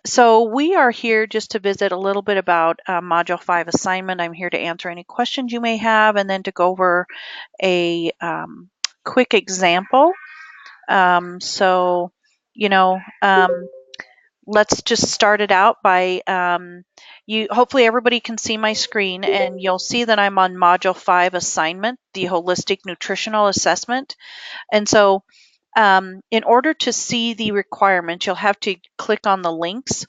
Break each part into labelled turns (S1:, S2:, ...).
S1: So we are here just to visit a little bit about Module 5 assignment. I'm here to answer any questions you may have and then to go over a quick example. So, let's just start it out by hopefully everybody can see my screen, and you'll see that I'm on Module 5 assignment, the Holistic Nutritional Assessment. And so in order to see the requirements, you'll have to click on the links.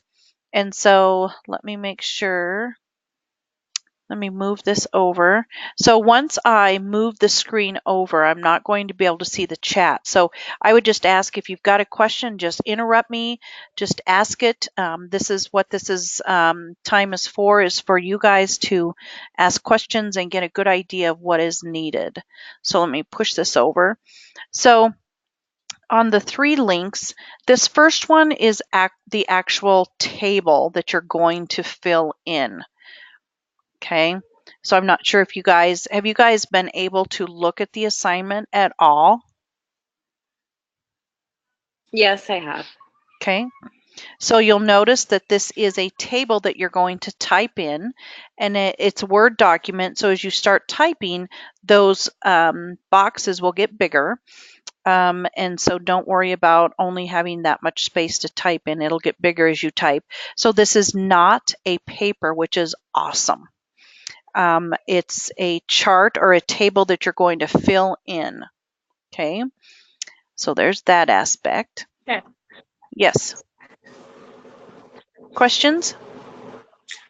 S1: And so let me make sure. Let me move this over. So once I move the screen over, I'm not going to be able to see the chat. So I would just ask, if you've got a question, just interrupt me, just ask it. This is what this is time is for you guys to ask questions and get a good idea of what is needed. So let me push this over. So on the 3 links, this first one is the actual table that you're going to fill in. Okay, so I'm not sure if have you guys been able to look at the assignment at all?
S2: Yes, I have.
S1: Okay, so you'll notice that this is a table that you're going to type in, and it's a Word document. So as you start typing, those boxes will get bigger. And so don't worry about only having that much space to type in. It'll get bigger as you type. So this is not a paper, which is awesome. It's a chart or a table that you're going to fill in. Okay, so there's that aspect.
S3: Okay.
S1: Yes. Questions?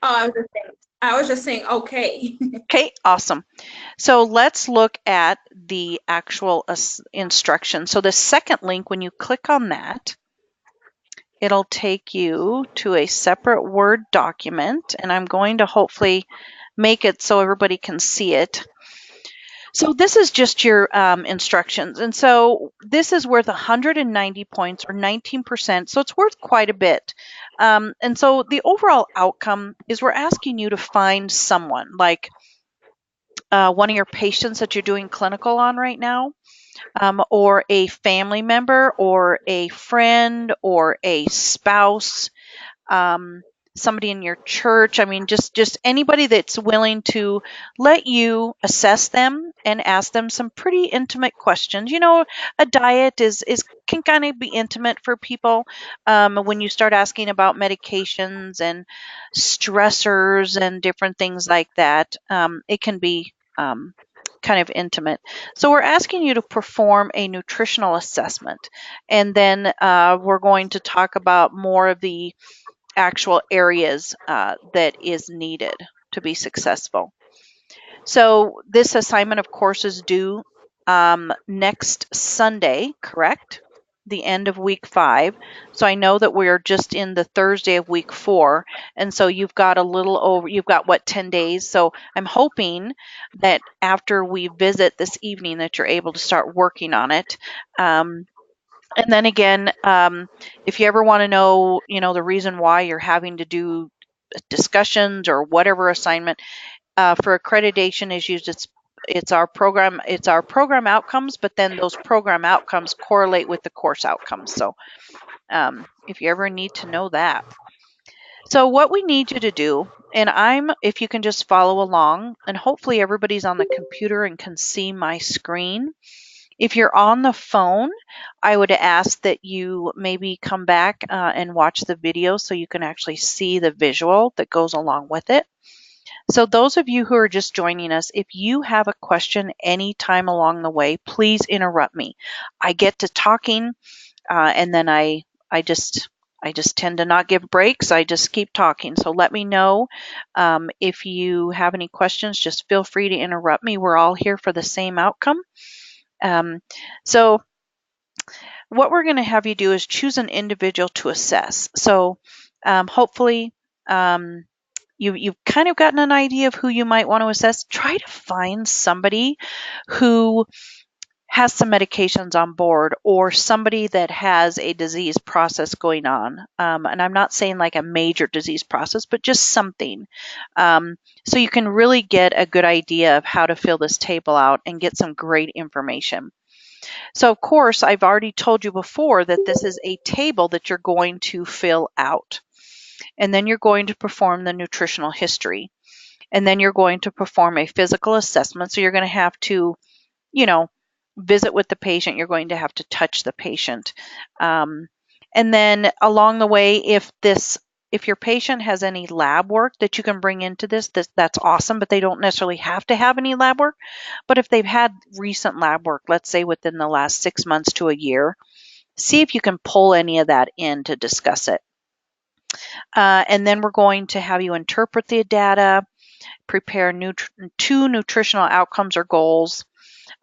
S3: Oh, I was just saying okay.
S1: Okay, awesome. So let's look at the actual instructions. So the second link, when you click on that, it'll take you to a separate Word document, and I'm going to hopefully make it so everybody can see it. So this is just your instructions. And so this is worth 190 points or 19%. So it's worth quite a bit. And so the overall outcome is we're asking you to find someone, like one of your patients that you're doing clinical on right now, or a family member or a friend or a spouse, somebody in your church. I mean, just anybody that's willing to let you assess them and ask them some pretty intimate questions. You know, a diet can kind of be intimate for people when you start asking about medications and stressors and different things like that. It can be kind of intimate. So we're asking you to perform a nutritional assessment, and then we're going to talk about more of the actual areas that is needed to be successful. So this assignment, of course, is due next Sunday, correct? The end of week 5. So I know that we're just in the Thursday of week 4, and so you've got what, 10 days. So I'm hoping that after we visit this evening that you're able to start working on it. And then again, if you ever want to know, the reason why you're having to do discussions or whatever assignment for accreditation is used, it's our program outcomes, but then those program outcomes correlate with the course outcomes. So if you ever need to know that. So what we need you to do, and if you can just follow along, and hopefully everybody's on the computer and can see my screen. If you're on the phone, I would ask that you maybe come back and watch the video so you can actually see the visual that goes along with it. So those of you who are just joining us, if you have a question anytime along the way, please interrupt me. I get to talking and then I just tend to not give breaks. I just keep talking. So let me know if you have any questions. Just feel free to interrupt me. We're all here for the same outcome. So what we're going to have you do is choose an individual to assess. So hopefully you've kind of gotten an idea of who you might want to assess. Try to find somebody who has some medications on board, or somebody that has a disease process going on. And I'm not saying like a major disease process, but just something. So you can really get a good idea of how to fill this table out and get some great information. So of course, I've already told you before that this is a table that you're going to fill out. And then you're going to perform the nutritional history. And then you're going to perform a physical assessment. So you're going to have to, you know, visit with the patient. You're going to have to touch the patient. And then along the way, if your patient has any lab work that you can bring into that's awesome, but they don't necessarily have to have any lab work. But if they've had recent lab work, let's say within the last 6 months to a year, see if you can pull any of that in to discuss it. And then we're going to have you interpret the data, prepare 2 nutritional outcomes or goals.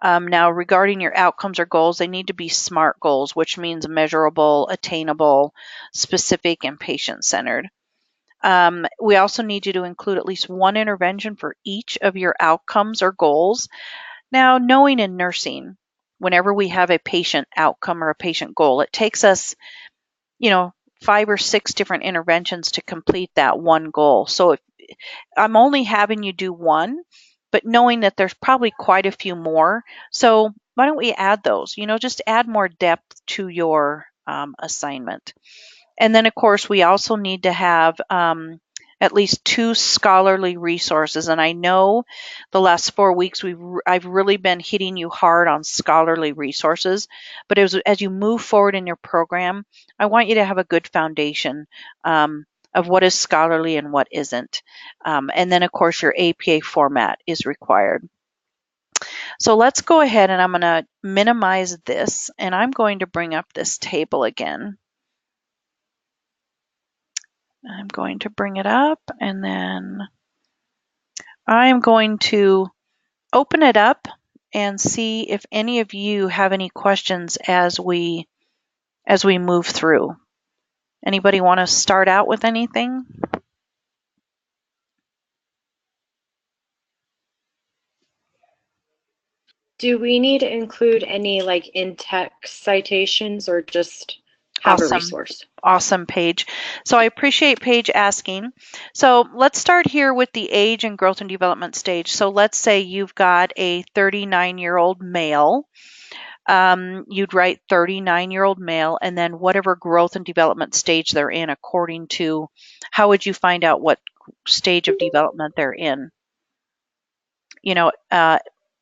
S1: Now, regarding your outcomes or goals, they need to be SMART goals, which means measurable, attainable, specific, and patient-centered. We also need you to include at least 1 intervention for each of your outcomes or goals. Now, knowing in nursing, whenever we have a patient outcome or a patient goal, it takes us, 5 or 6 different interventions to complete that one goal. So if I'm only having you do one, but knowing that there's probably quite a few more. So why don't we add those? Just add more depth to your assignment. And then, of course, we also need to have at least 2 scholarly resources. And I know the last 4 weeks I've really been hitting you hard on scholarly resources. But as you move forward in your program, I want you to have a good foundation of what is scholarly and what isn't. And then, of course, your APA format is required. So let's go ahead and I'm going to minimize this, and I'm going to bring up this table again. I'm going to bring it up, and then I'm going to open it up and see if any of you have any questions as we move through. Anybody want to start out with anything?
S2: Do we need to include any like in-text citations or just have a resource?
S1: Awesome, Paige. So I appreciate Paige asking. So let's start here with the age and growth and development stage. So let's say you've got a 39-year-old male. You'd write 39-year-old male and then whatever growth and development stage they're in according to how would you find out what stage of development they're in?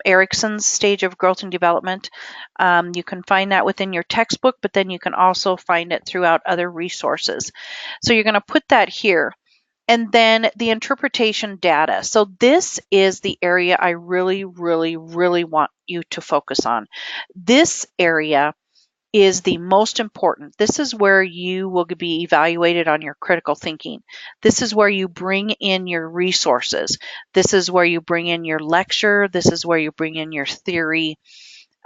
S1: Erickson's stage of growth and development. You can find that within your textbook, but then you can also find it throughout other resources. So you're going to put that here. And then the interpretation data. So this is the area I really, really, really want you to focus on. This area is the most important. This is where you will be evaluated on your critical thinking. This is where you bring in your resources. This is where you bring in your lecture. This is where you bring in your theory.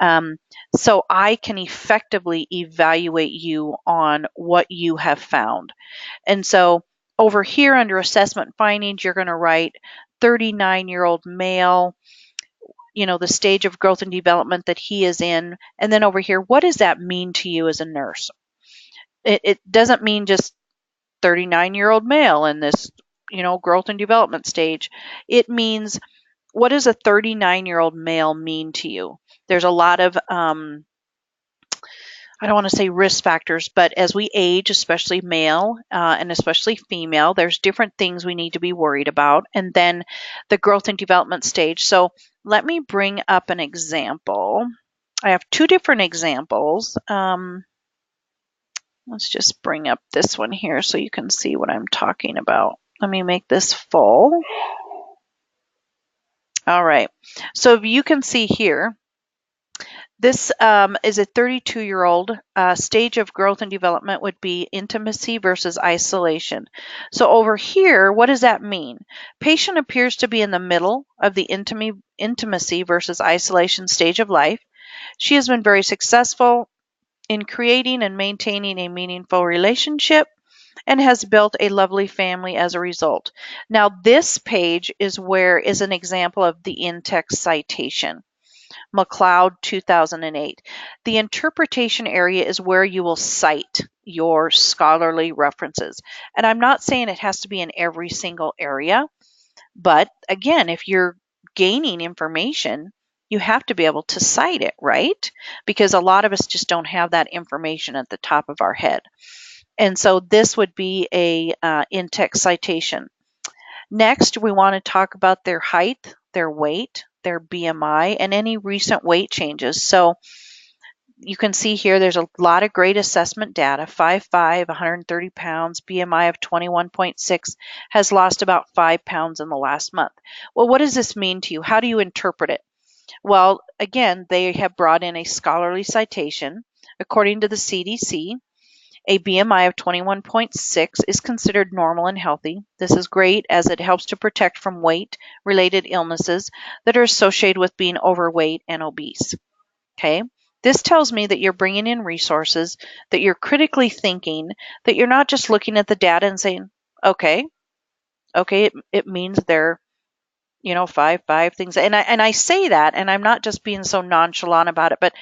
S1: So I can effectively evaluate you on what you have found. And so over here under assessment findings, you're going to write 39-year-old male, the stage of growth and development that he is in. And then over here, what does that mean to you as a nurse? It doesn't mean just 39-year-old male in this, growth and development stage. It means, what does a 39-year-old male mean to you? There's a lot of, I don't want to say risk factors, but as we age, especially male and especially female, there's different things we need to be worried about. And then the growth and development stage. So let me bring up an example. I have 2 different examples. Let's just bring up this one here so you can see what I'm talking about. Let me make this full. All right. So if you can see here, this is a 32-year-old. Stage of growth and development would be intimacy versus isolation. So over here, what does that mean? Patient appears to be in the middle of the intimacy versus isolation stage of life. She has been very successful in creating and maintaining a meaningful relationship and has built a lovely family as a result. Now this page is an example of the in-text citation. McLeod, 2008. The interpretation area is where you will cite your scholarly references. And I'm not saying it has to be in every single area, but again, if you're gaining information, you have to be able to cite it, right? Because a lot of us just don't have that information at the top of our head. And so this would be a in-text citation. Next, we want to talk about their height, their weight, their BMI, and any recent weight changes. So you can see here there's a lot of great assessment data. 5'5", 130 pounds, BMI of 21.6, has lost about 5 pounds in the last month. Well, what does this mean to you? How do you interpret it? Well, again, they have brought in a scholarly citation. According to the CDC, a BMI of 21.6 is considered normal and healthy. This is great as it helps to protect from weight-related illnesses that are associated with being overweight and obese. Okay? This tells me that you're bringing in resources, that you're critically thinking, that you're not just looking at the data and saying, okay, it means they're 5'5" things. And I say that, and I'm not just being so nonchalant about it, but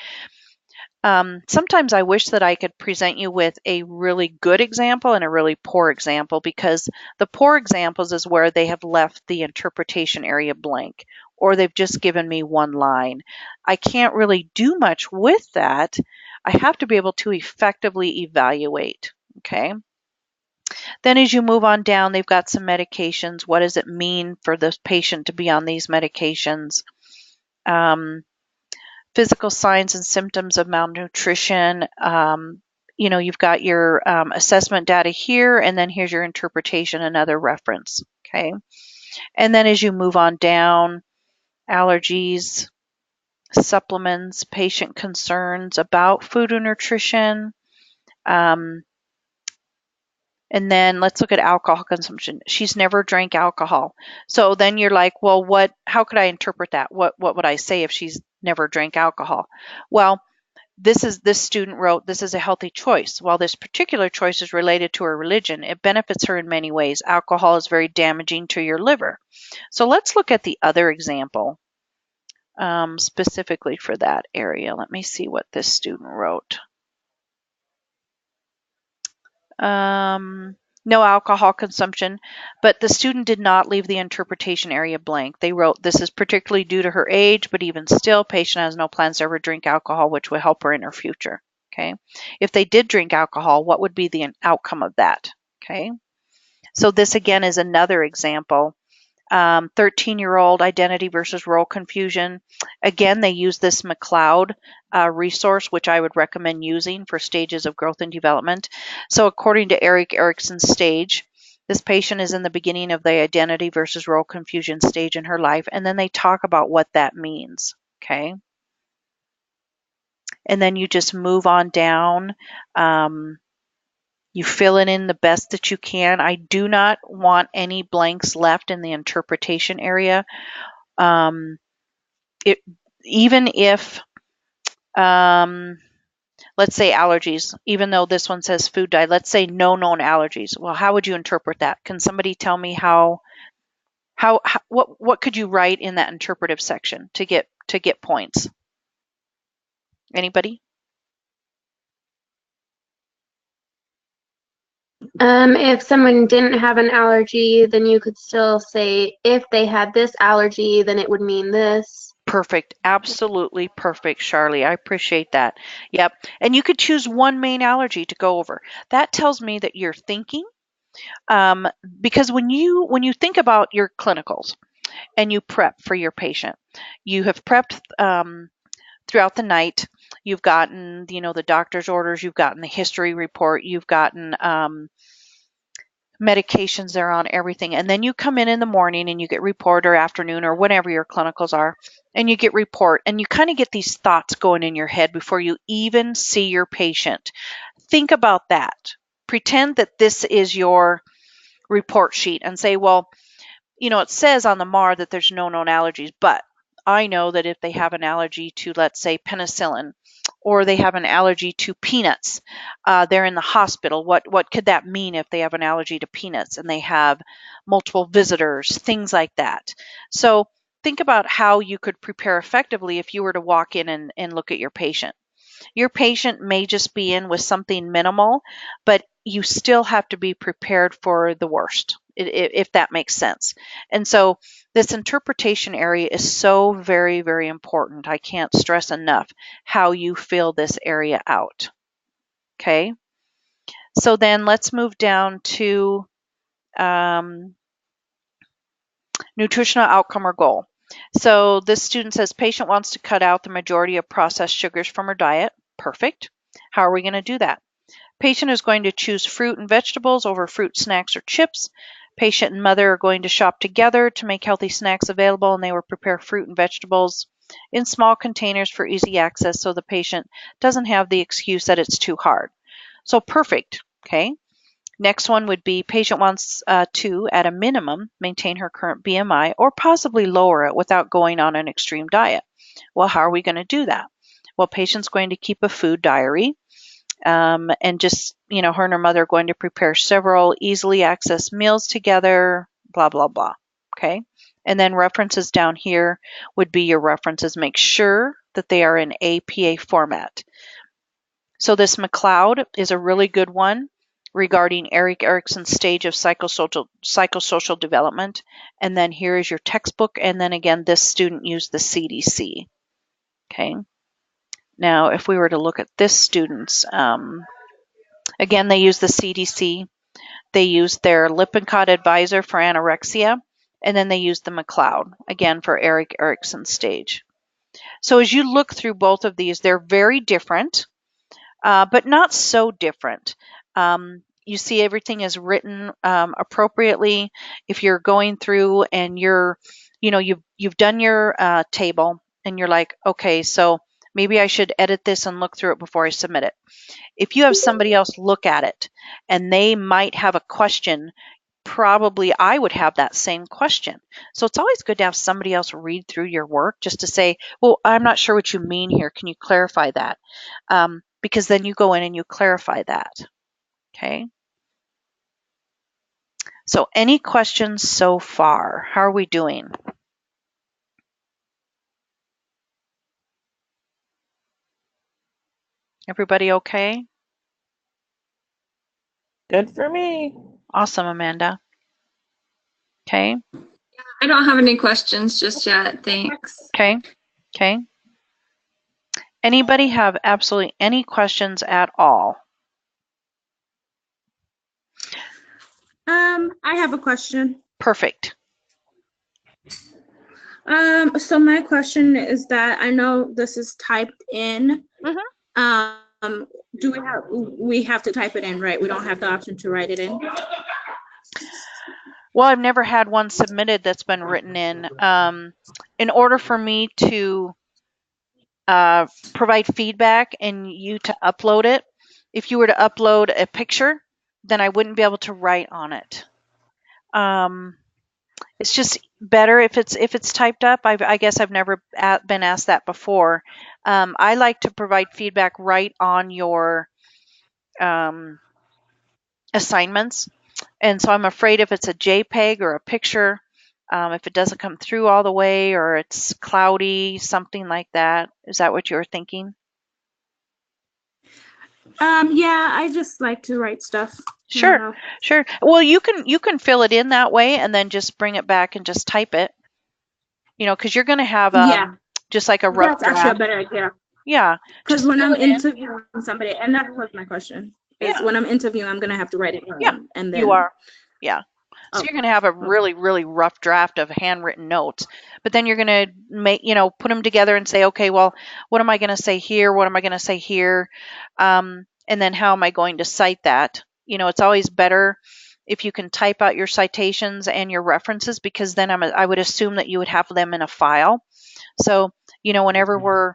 S1: sometimes I wish that I could present you with a really good example and a really poor example, because the poor examples is where they have left the interpretation area blank, or they've just given me one line. I can't really do much with that. I have to be able to effectively evaluate, okay? Then as you move on down, they've got some medications. What does it mean for the patient to be on these medications? Physical signs and symptoms of malnutrition. You've got your assessment data here, and then here's your interpretation, another reference, okay? And then as you move on down, allergies, supplements, patient concerns about food and nutrition. And then let's look at alcohol consumption. She's never drank alcohol. So then you're like, well, how could I interpret that? What would I say if she's never drank alcohol? Well, this student wrote, this is a healthy choice. While this particular choice is related to her religion, it benefits her in many ways. Alcohol is very damaging to your liver. So let's look at the other example specifically for that area. Let me see what this student wrote. No alcohol consumption, but the student did not leave the interpretation area blank. They wrote, this is particularly due to her age, but even still, patient has no plans to ever drink alcohol, which will help her in her future. Okay. If they did drink alcohol, what would be the outcome of that? Okay. So this again is another example. 13-year-old identity versus role confusion. Again, they use this McLeod resource, which I would recommend using for stages of growth and development. So according to Erik Erikson's stage, this patient is in the beginning of the identity versus role confusion stage in her life, and then they talk about what that means, okay? And then you just move on down. You fill it in the best that you can. I do not want any blanks left in the interpretation area. Even if, let's say allergies, even though this one says food dye, let's say no known allergies. Well, how would you interpret that? Can somebody tell me what could you write in that interpretive section to get points? Anybody?
S4: If someone didn't have an allergy, then you could still say, if they had this allergy, then it would mean this.
S1: Perfect. Absolutely perfect, Charlie. I appreciate that. Yep. And you could choose one main allergy to go over. That tells me that you're thinking, because when you think about your clinicals and you prep for your patient, you have prepped throughout the night. You've gotten, the doctor's orders, you've gotten the history report, you've gotten medications they're on, everything. And then you come in the morning and you get report, or afternoon, or whenever your clinicals are, and you get report, and you kind of get these thoughts going in your head before you even see your patient. Think about that. Pretend that this is your report sheet and say, well, it says on the MAR that there's no known allergies, but I know that if they have an allergy to, let's say, penicillin, or they have an allergy to peanuts, they're in the hospital. What could that mean if they have an allergy to peanuts and they have multiple visitors, things like that? So think about how you could prepare effectively if you were to walk in and look at your patient. Your patient may just be in with something minimal, but you still have to be prepared for the worst. if that makes sense. And so this interpretation area is so very, very important. I can't stress enough how you fill this area out. Okay. So then let's move down to nutritional outcome or goal. So this student says patient wants to cut out the majority of processed sugars from her diet. Perfect. How are we going to do that? Patient is going to choose fruit and vegetables over fruit snacks or chips. Patient and mother are going to shop together to make healthy snacks available, and they will prepare fruit and vegetables in small containers for easy access so the patient doesn't have the excuse that it's too hard. So perfect. Okay. Next one would be patient wants to, at a minimum, maintain her current BMI or possibly lower it without going on an extreme diet. Well, how are we going to do that? Well, patient's going to keep a food diary. And just, her and her mother are going to prepare several easily accessed meals together, blah, blah, blah. Okay. And then references down here would be your references. Make sure that they are in APA format. So this McLeod is a really good one regarding Erik Erikson's stage of psychosocial development. And then here is your textbook. And then again, this student used the CDC. Okay. Now, if we were to look at this student's, again, they use the CDC. They use their Lippincott advisor for anorexia. And then they use the McLeod, again, for Erik Erikson's stage. So as you look through both of these, they're very different. But not so different. You see everything is written appropriately. If you're going through and you've done your table and you're like, okay, so maybe I should edit this and look through it before I submit it. If you have somebody else look at it and they might have a question, probably I would have that same question. So it's always good to have somebody else read through your work just to say, well, I'm not sure what you mean here. Can you clarify that? Because then you go in and you clarify that. Okay. So any questions so far? How are we doing? Everybody okay?
S5: Good for me.
S1: Awesome, Amanda. Okay.
S3: I don't have any questions just yet. Thanks.
S1: Okay. Okay. Anybody have absolutely any questions at all?
S3: I have a question.
S1: Perfect.
S3: So my question is that I know this is typed in. Do we have to type it in, right? We don't have the option to write it in.
S1: Well, I've never had one submitted that's been written in. In order for me to provide feedback and you to upload it, if you were to upload a picture, then I wouldn't be able to write on it. It's just better if it's typed up. I guess I've never been asked that before. I like to provide feedback right on your assignments. And so I'm afraid if it's a JPEG or a picture, if it doesn't come through all the way or it's cloudy, something like that. Is that what you were thinking?
S3: Yeah, I just like to write stuff.
S1: Sure, sure. Well, you can fill it in that way and then just bring it back and just type it. Because you're going to have just like a rough
S3: That's
S1: draft.
S3: actually a better idea.
S1: Yeah.
S3: Because when I'm interviewing somebody, and that was my question, is when I'm interviewing, I'm going to have to write it down.
S1: Yeah,
S3: and then
S1: you are. Yeah. So you're going to have a really, really rough draft of handwritten notes, but then you're going to put them together and say, okay, well, what am I going to say here? What am I going to say here? And then how am I going to cite that? It's always better if you can type out your citations and your references, because then I would assume that you would have them in a file. So, whenever we're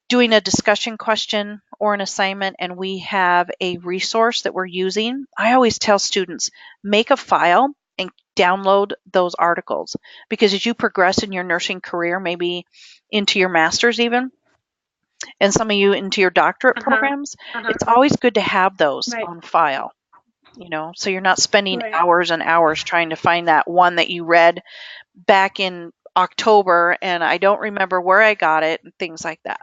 S1: doing a discussion question or an assignment and we have a resource that we're using, I always tell students, make a file and download those articles, because as you progress in your nursing career, maybe into your master's even, and some of you into your doctorate programs, it's always good to have those on file, so you're not spending hours and hours trying to find that one that you read back in October and I don't remember where I got it and things like that.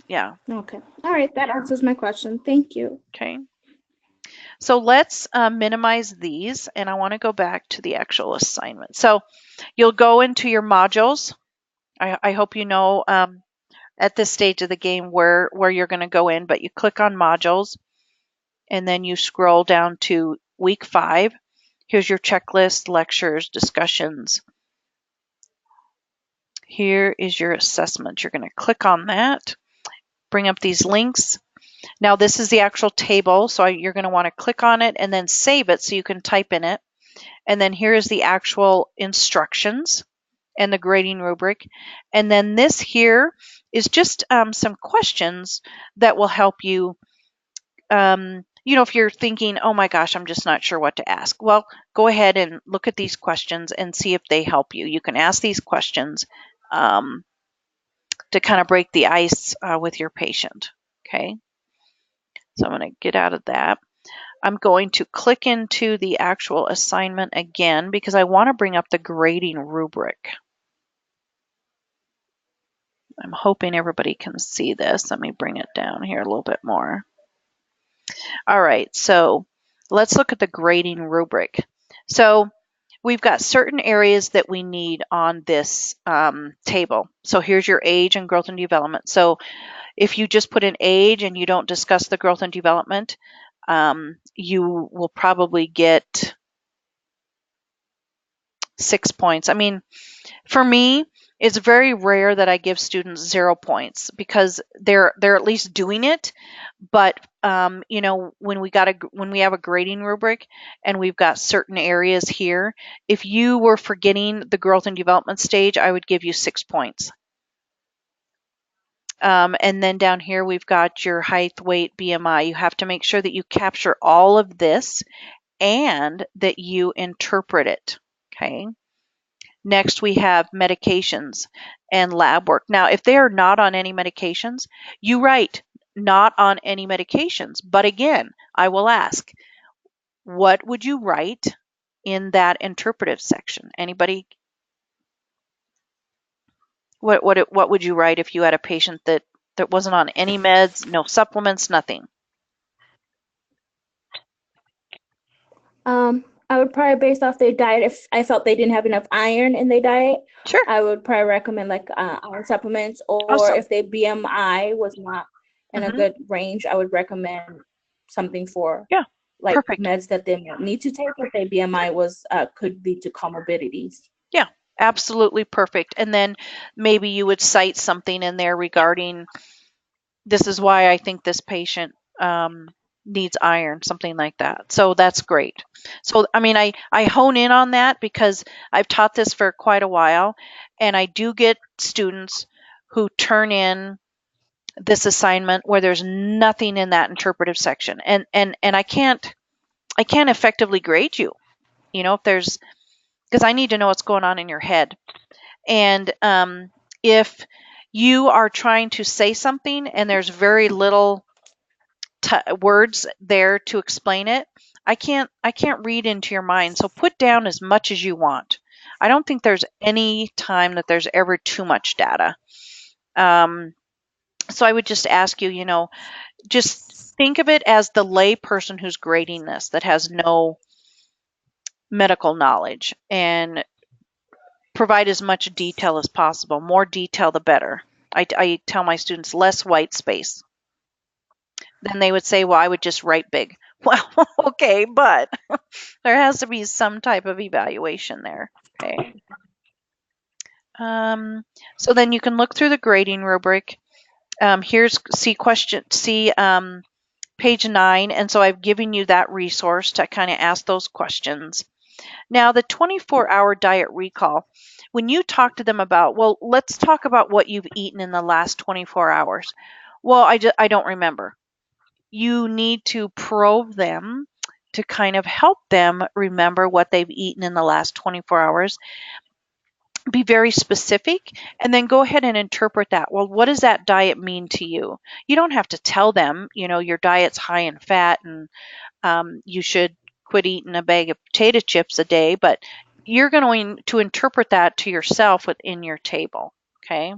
S1: Yeah.
S3: Okay. All right. That answers my question. Thank you.
S1: Okay. So let's minimize these, and I want to go back to the actual assignment. So you'll go into your modules. I hope you know at this stage of the game where you're going to go in, but you click on modules, and then you scroll down to week 5. Here's your checklist, lectures, discussions. Here is your assessment. You're going to click on that, bring up these links. Now this is the actual table, so you're going to want to click on it and then save it so you can type in it. And then here is the actual instructions and the grading rubric. And then this here is just some questions that will help you. If you're thinking, oh my gosh, I'm just not sure what to ask. Well, go ahead and look at these questions and see if they help you. You can ask these questions to kind of break the ice with your patient. Okay. So I'm going to get out of that. I'm going to click into the actual assignment again because I want to bring up the grading rubric. I'm hoping everybody can see this. Let me bring it down here a little bit more. All right, so let's look at the grading rubric. So we've got certain areas that we need on this table. So here's your age and growth and development. So if you just put in age and you don't discuss the growth and development, you will probably get 6 points. I mean, for me, it's very rare that I give students 0 points because they're at least doing it. But when we have a grading rubric and we've got certain areas here, if you were forgetting the growth and development stage, I would give you 6 points. And then down here we've got your height, weight, BMI. You have to make sure that you capture all of this and that you interpret it. Okay. Next, we have medications and lab work. Now, if they are not on any medications, you write not on any medications. But again, I will ask, what would you write in that interpretive section? Anybody? What would you write if you had a patient that wasn't on any meds, no supplements, nothing?
S3: I would probably, based off their diet, if I felt they didn't have enough iron in their diet,
S1: Sure.
S3: I would probably recommend like iron supplements, or
S1: Awesome.
S3: if their BMI was not in a good range, I would recommend something for like
S1: perfect.
S3: meds that they need to take if their BMI was could lead to comorbidities.
S1: Yeah, absolutely perfect. And then maybe you would cite something in there regarding, this is why I think this patient needs iron, something like that. So that's great. So, I mean, I hone in on that because I've taught this for quite a while, and I do get students who turn in this assignment where there's nothing in that interpretive section, and I can't effectively grade you, if there's, because I need to know what's going on in your head. And if you are trying to say something and there's very little words there to explain it, I can't read into your mind. So put down as much as you want. I don't think there's any time that there's ever too much data. So I would just ask you, just think of it as the lay person who's grading this that has no medical knowledge, and provide as much detail as possible. More detail, the better. I tell my students less white space. Then they would say, well, I would just write big. Well, okay, but there has to be some type of evaluation there. Okay. So then you can look through the grading rubric. Here's page 9, and so I've given you that resource to kind of ask those questions. Now, the 24-hour diet recall, when you talk to them about, well, let's talk about what you've eaten in the last 24 hours. Well, I don't remember. You need to probe them to kind of help them remember what they've eaten in the last 24 hours. Be very specific, and then go ahead and interpret that. Well, what does that diet mean to you? You don't have to tell them, your diet's high in fat and you should quit eating a bag of potato chips a day, but you're going to interpret that to yourself within your table. Okay.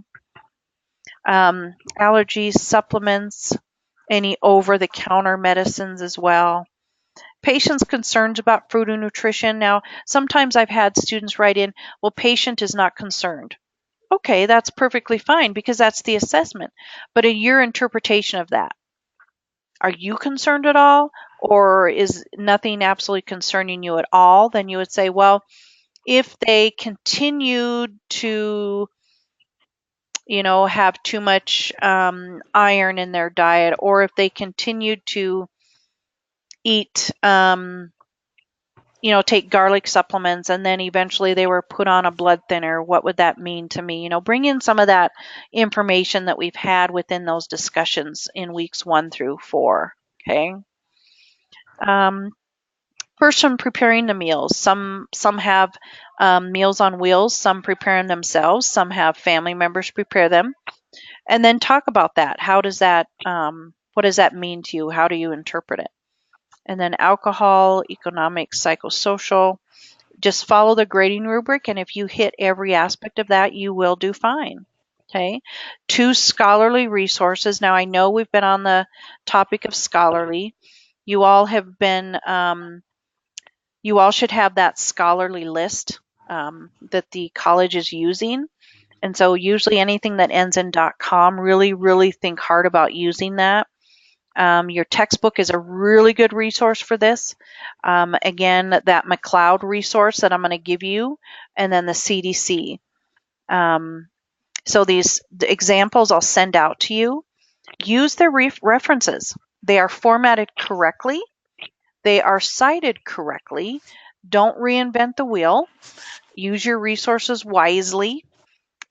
S1: Allergies, supplements, any over-the-counter medicines as well. Patient's concerns about food and nutrition. Now, sometimes I've had students write in, well, patient is not concerned. Okay, that's perfectly fine because that's the assessment. But in your interpretation of that, are you concerned at all? Or is nothing absolutely concerning you at all? Then you would say, well, if they continued to, have too much iron in their diet, or if they continued to eat, take garlic supplements and then eventually they were put on a blood thinner, what would that mean to me? Bring in some of that information that we've had within those discussions in weeks 1 through 4. Okay. Person preparing the meals. Some have Meals on Wheels, some prepare them themselves, some have family members prepare them. And then talk about that. How does that, what does that mean to you? How do you interpret it? And then alcohol, economic, psychosocial. Just follow the grading rubric, and if you hit every aspect of that, you will do fine. Okay. 2 scholarly resources. Now, I know we've been on the topic of scholarly. You all have been, you all should have that scholarly list that the college is using. And so usually anything that ends in .com, really, really think hard about using that. Your textbook is a really good resource for this. Again, that McLeod resource that I'm going to give you, and then the CDC. So the examples I'll send out to you. Use their references. They are formatted correctly. They are cited correctly. Don't reinvent the wheel. Use your resources wisely.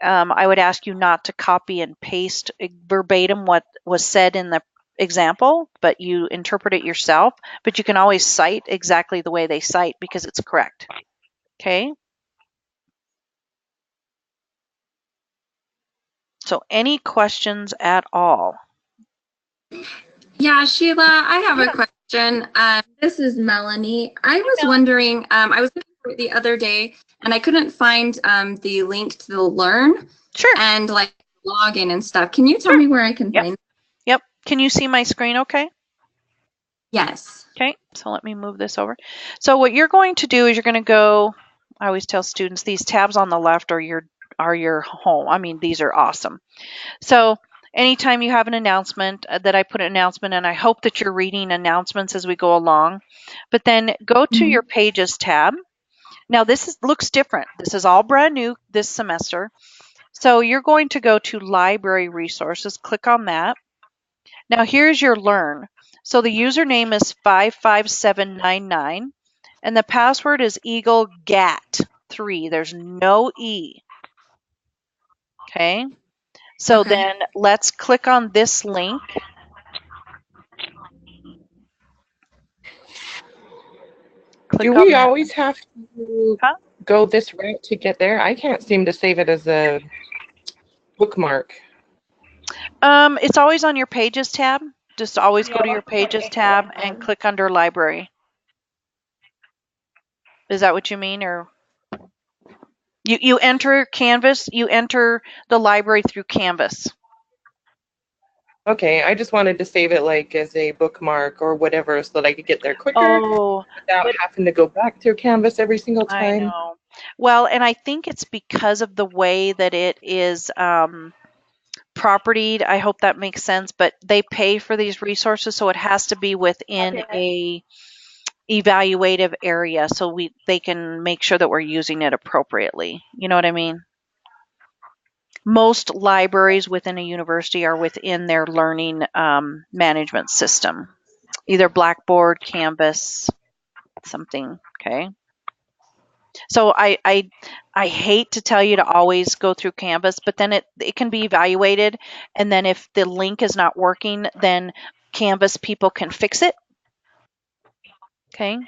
S1: I would ask you not to copy and paste verbatim what was said in the example, but you interpret it yourself. But you can always cite exactly the way they cite because it's correct. Okay? So any questions at all?
S5: Yeah, Sheila, I have a question. This is Melanie. I was wondering, I was looking for it the other day and I couldn't find the link to the Learn.
S1: Sure.
S5: And like login and stuff. Can you tell me where I can find it?
S1: Yep. Can you see my screen okay?
S5: Yes.
S1: Okay, so let me move this over. So what you're going to do is you're going to go, I always tell students, these tabs on the left are your home. I mean, these are awesome. So anytime you have an announcement that I put an announcement, and I hope that you're reading announcements as we go along, but then go to your Pages tab. Now this looks different. This is all brand new this semester. So you're going to go to Library Resources, click on that. Now here's your Learn. So the username is 55799 and the password is EagleGat3. There's no E. Okay. So then let's click on this link.
S6: Do we always have to go this route to get there? I can't seem to save it as a bookmark.
S1: It's always on your Pages tab. Just always go to your Pages tab and click under Library. Is that what you mean? Or you enter Canvas, you enter the library through Canvas.
S6: Okay, I just wanted to save it like as a bookmark or whatever so that I could get there quicker without having to go back through Canvas every single time.
S1: I know. Well, and I think it's because of the way that it is propertied. I hope that makes sense, but they pay for these resources, so it has to be within a evaluative area so they can make sure that we're using it appropriately. You know what I mean? Most libraries within a university are within their learning management system, either Blackboard, Canvas, something. Okay. So I hate to tell you to always go through Canvas, but then it can be evaluated, and then if the link is not working, then Canvas people can fix it. Okay.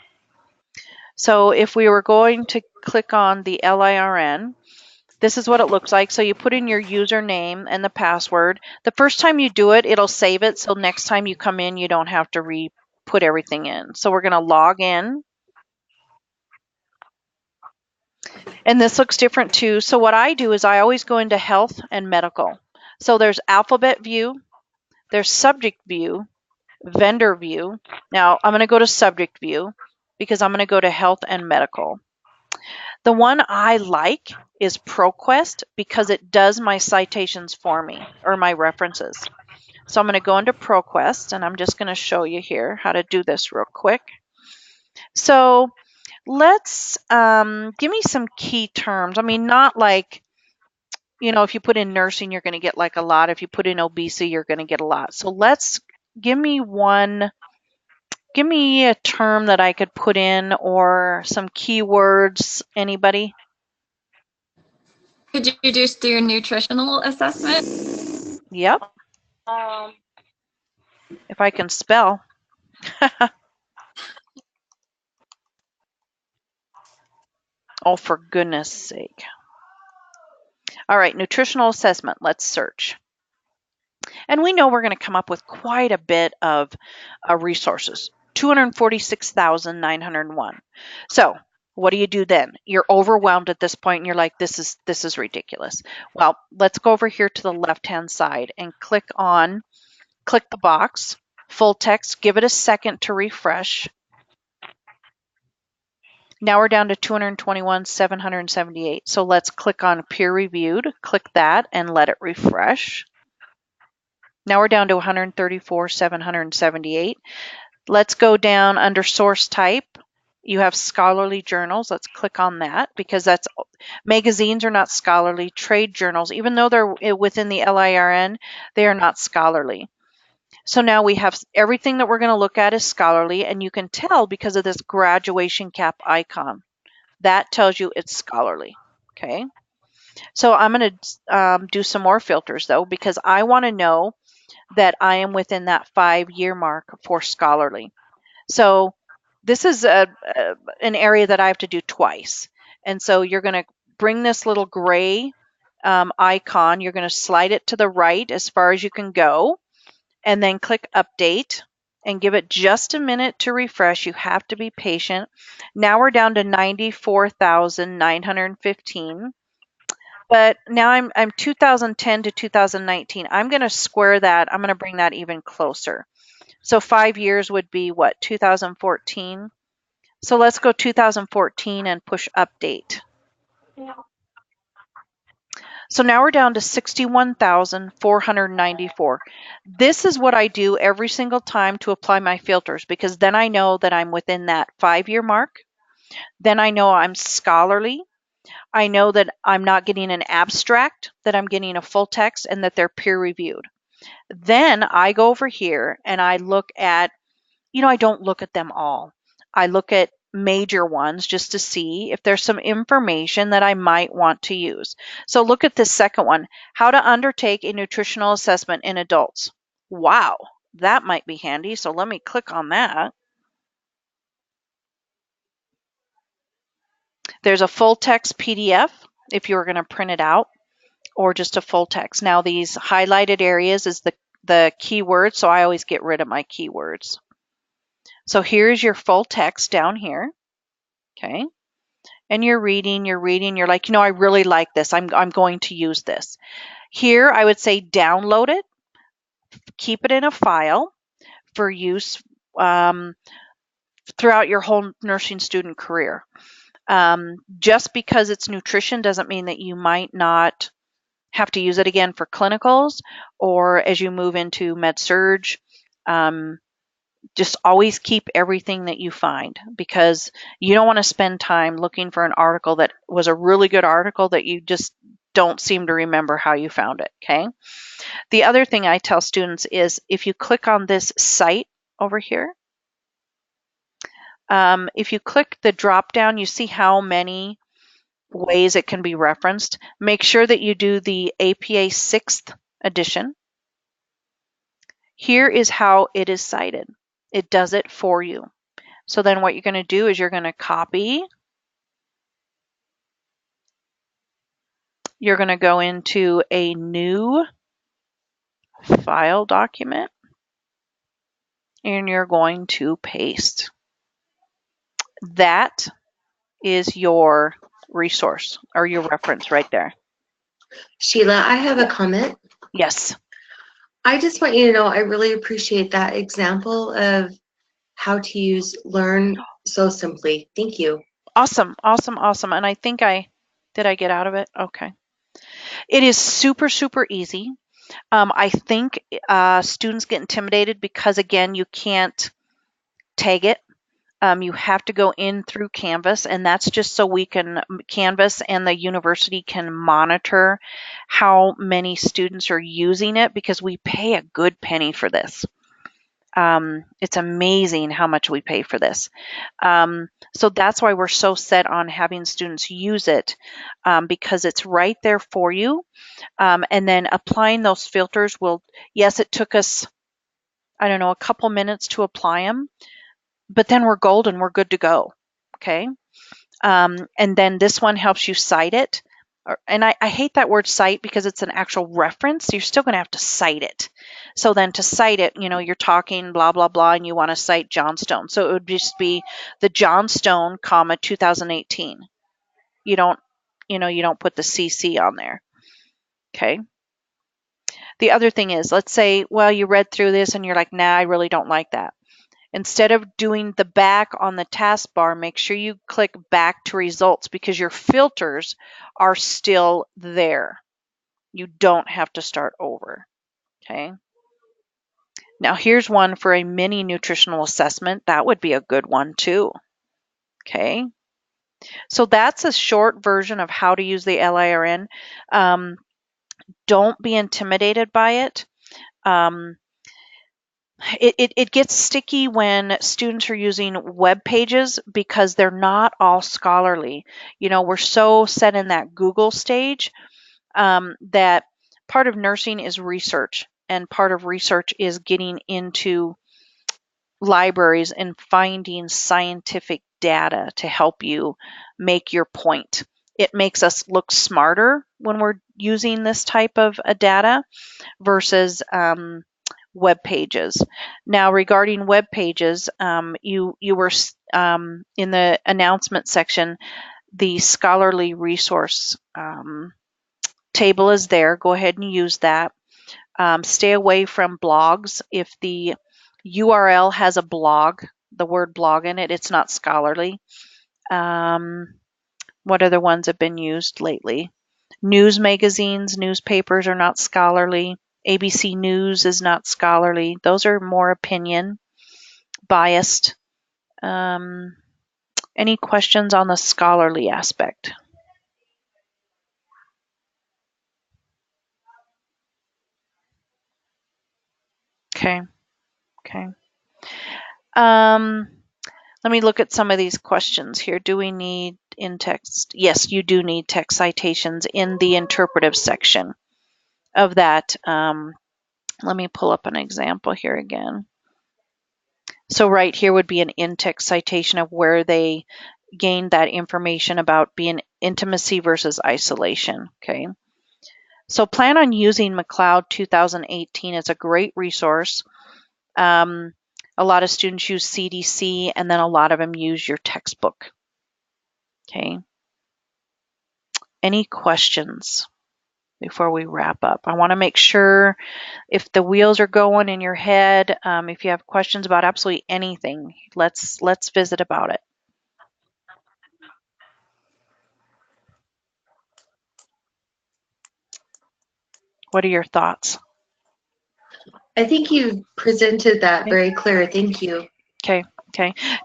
S1: So if we were going to click on the LIRN, this is what it looks like. So you put in your username and the password. The first time you do it, it'll save it. So next time you come in, you don't have to re-put everything in. So we're going to log in. And this looks different too. So what I do is I always go into health and medical. So there's alphabet view, there's subject view, vendor view. Now I'm going to go to subject view because I'm going to go to health and medical. The one I like is ProQuest because it does my citations for me, or my references. So I'm going to go into ProQuest, and I'm just going to show you here how to do this real quick. So let's give me some key terms. I mean, not like, you know, if you put in nursing, you're going to get like a lot. If you put in obesity, you're going to get a lot. So let's give me a term that I could put in, or some keywords. Anybody?
S5: Could you just do nutritional assessment?
S1: Yep. If I can spell. Oh, for goodness sake. All right, nutritional assessment. Let's search. And we know we're going to come up with quite a bit of resources. 246,901. So what do you do then? You're overwhelmed at this point and you're like, this is ridiculous. Well, let's go over here to the left-hand side and click the box, full text, give it a second to refresh. Now we're down to 221,778. So let's click on peer reviewed, click that and let it refresh. Now we're down to 134,778. Let's go down under source type. You have scholarly journals. Let's click on that because magazines are not scholarly. Trade journals, even though they're within the LIRN, they are not scholarly. So now we have everything that we're going to look at is scholarly, and you can tell because of this graduation cap icon. That tells you it's scholarly. Okay. So I'm going to do some more filters though, because I want to know that I am within that 5-year mark for scholarly. So this is an area that I have to do twice. And so you're going to bring this little gray icon, you're going to slide it to the right as far as you can go, and then click update and give it just a minute to refresh. You have to be patient. Now we're down to 94,915. But now I'm 2010 to 2019. I'm going to square that. I'm going to bring that even closer. So 5 years would be what, 2014? So let's go 2014 and push update.
S3: Yeah.
S1: So now we're down to 61,494. This is what I do every single time to apply my filters, because then I know that I'm within that 5-year mark. Then I know I'm scholarly. I know that I'm not getting an abstract, that I'm getting a full text, and that they're peer reviewed. Then I go over here and I look at, I don't look at them all. I look at major ones just to see if there's some information that I might want to use. So look at this second one, how to undertake a nutritional assessment in adults. Wow, that might be handy. So let me click on that. There's a full text PDF if you were going to print it out, or just a full text. Now these highlighted areas is the keywords, so I always get rid of my keywords. So here's your full text down here, okay? And you're reading, you're like, I really like this. I'm going to use this. Here, I would say download it, keep it in a file for use throughout your whole nursing student career. Just because it's nutrition doesn't mean that you might not have to use it again for clinicals or as you move into med-surg. Just always keep everything that you find, because you don't want to spend time looking for an article that was a really good article that you just don't seem to remember how you found it, okay? The other thing I tell students is if you click on this site over here, if you click the drop down, you see how many ways it can be referenced. Make sure that you do the APA 6th edition. Here is how it is cited. It does it for you. So then what you're going to do is you're going to copy. You're going to go into a new file document and you're going to paste. That is your resource or your reference right there.
S7: Sheila, I have a comment.
S1: Yes.
S7: I just want you to know I really appreciate that example of how to use Learn so simply. Thank you.
S1: Awesome, awesome, awesome. And I think did I get out of it? Okay. It is super, super easy. I think students get intimidated because, again, you can't tag it. You have to go in through Canvas, and that's just so Canvas and the university can monitor how many students are using it, because we pay a good penny for this. It's amazing how much we pay for this. So that's why we're so set on having students use it, because it's right there for you. And then applying those filters yes, it took us, I don't know, a couple minutes to apply them, but then we're golden, we're good to go. Okay. And then this one helps you cite it. And I hate that word cite because it's an actual reference. You're still going to have to cite it. So then to cite it, you're talking blah, blah, blah, and you want to cite Johnstone. So it would just be the Johnstone, 2018. You don't put the CC on there. Okay. The other thing is, let's say, well, you read through this and you're like, nah, I really don't like that. Instead of doing the back on the taskbar, make sure you click back to results, because your filters are still there. You don't have to start over. Okay. Now here's one for a mini nutritional assessment. That would be a good one too. Okay. So that's a short version of how to use the LIRN. Don't be intimidated by it. It gets sticky when students are using web pages because they're not all scholarly. We're so set in that Google stage that part of nursing is research, and part of research is getting into libraries and finding scientific data to help you make your point. It makes us look smarter when we're using this type of data versus web pages. Now, regarding web pages, you were in the announcement section, the scholarly resource table is there. Go ahead and use that. Stay away from blogs. If the URL has a blog, the word blog in it, it's not scholarly. What other ones have been used lately? News magazines, newspapers are not scholarly. ABC News is not scholarly. Those are more opinion, biased. Any questions on the scholarly aspect? Okay. Let me look at some of these questions here. Do we need in-text? Yes, you do need text citations in the interpretive section of that. Let me pull up an example here again. So right here would be an in-text citation of where they gained that information about being intimacy versus isolation. Okay. So plan on using McLeod 2018 as a great resource. A lot of students use CDC, and then a lot of them use your textbook. Okay. Any questions before we wrap up? I want to make sure if the wheels are going in your head, if you have questions about absolutely anything, let's visit about it. What are your thoughts?
S7: I think you presented that very clear. Thank you.
S1: Okay.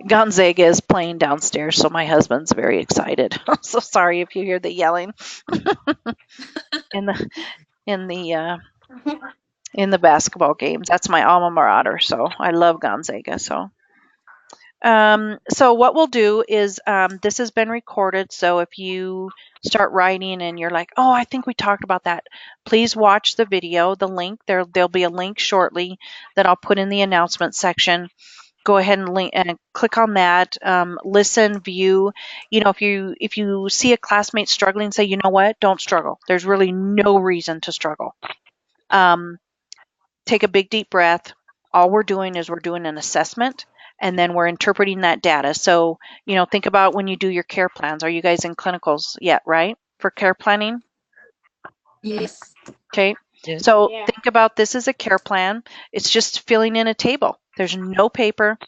S1: Gonzaga is playing downstairs, so my husband's very excited. I'm so sorry if you hear the yelling in the basketball games. That's my alma mater, so I love Gonzaga. So what we'll do is this has been recorded. So if you start writing and you're like, oh, I think we talked about that, please watch the video. The link there'll be a link shortly that I'll put in the announcement section. Go ahead and click on that. Listen, view. If you see a classmate struggling, say, you know what? Don't struggle. There's really no reason to struggle. Take a big deep breath. All we're doing is we're doing an assessment, and then we're interpreting that data. So, think about when you do your care plans. Are you guys in clinicals yet, right? For care planning?
S5: Yes.
S1: Okay. So think about this as a care plan. It's just filling in a table. There's no paper,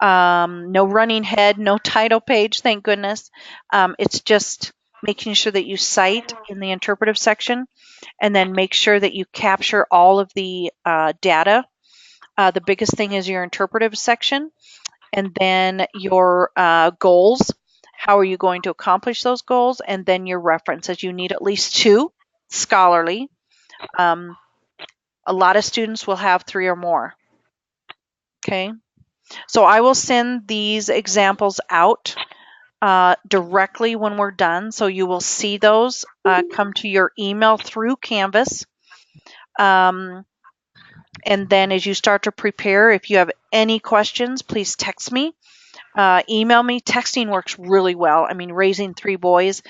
S1: no running head, no title page, thank goodness. It's just making sure that you cite in the interpretive section, and then make sure that you capture all of the data. The biggest thing is your interpretive section, and then your goals. How are you going to accomplish those goals? And then your references. You need at least 2 scholarly. A lot of students will have 3 or more. Okay, so I will send these examples out directly when we're done. So you will see those come to your email through Canvas. And then as you start to prepare, if you have any questions, please text me, email me. Texting works really well. I mean, raising 3 boys,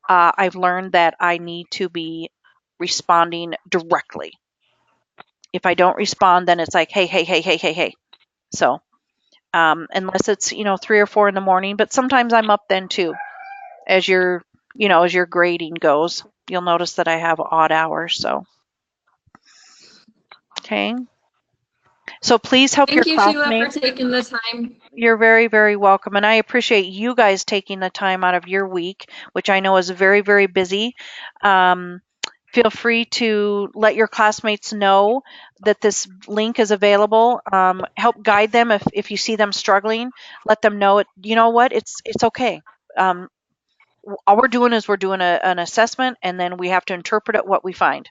S1: I've learned that I need to be responding directly. If I don't respond, then it's like, hey. So unless it's, 3 or 4 in the morning, but sometimes I'm up then too. As your grading goes, you'll notice that I have odd hours. So, okay. So please help your classmates.
S5: Thank you, Sheila, for taking the time.
S1: You're very, very welcome. And I appreciate you guys taking the time out of your week, which I know is very, very busy. Feel free to let your classmates know that this link is available. Help guide them if you see them struggling. Let them know it. You know what? It's okay. All we're doing is we're doing an assessment, and then we have to interpret it what we find.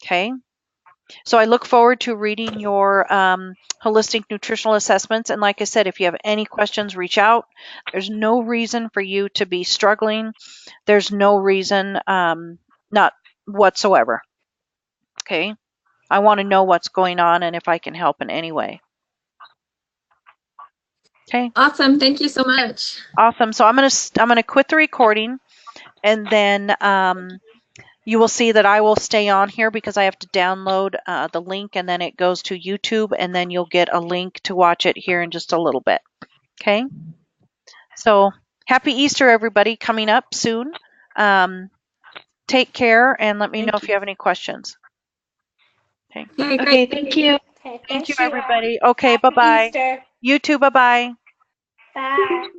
S1: Okay. So I look forward to reading your holistic nutritional assessments. And like I said, if you have any questions, reach out. There's no reason for you to be struggling. There's no reason, not whatsoever. Okay. I want to know what's going on and if I can help in any way. Okay.
S5: Awesome. Thank you so much.
S1: Awesome. So I'm gonna quit the recording, and then you will see that I will stay on here because I have to download the link, and then it goes to YouTube, and then you'll get a link to watch it here in just a little bit. Okay. So happy Easter, everybody, coming up soon. Take care, and let me know if you have any questions. Okay.
S2: Okay, thank you.
S4: Okay,
S1: Thank you,
S4: Sheila.
S1: everybody. Okay,
S4: Happy
S1: bye-bye.
S4: Easter.
S1: You too, bye-bye.
S4: Bye.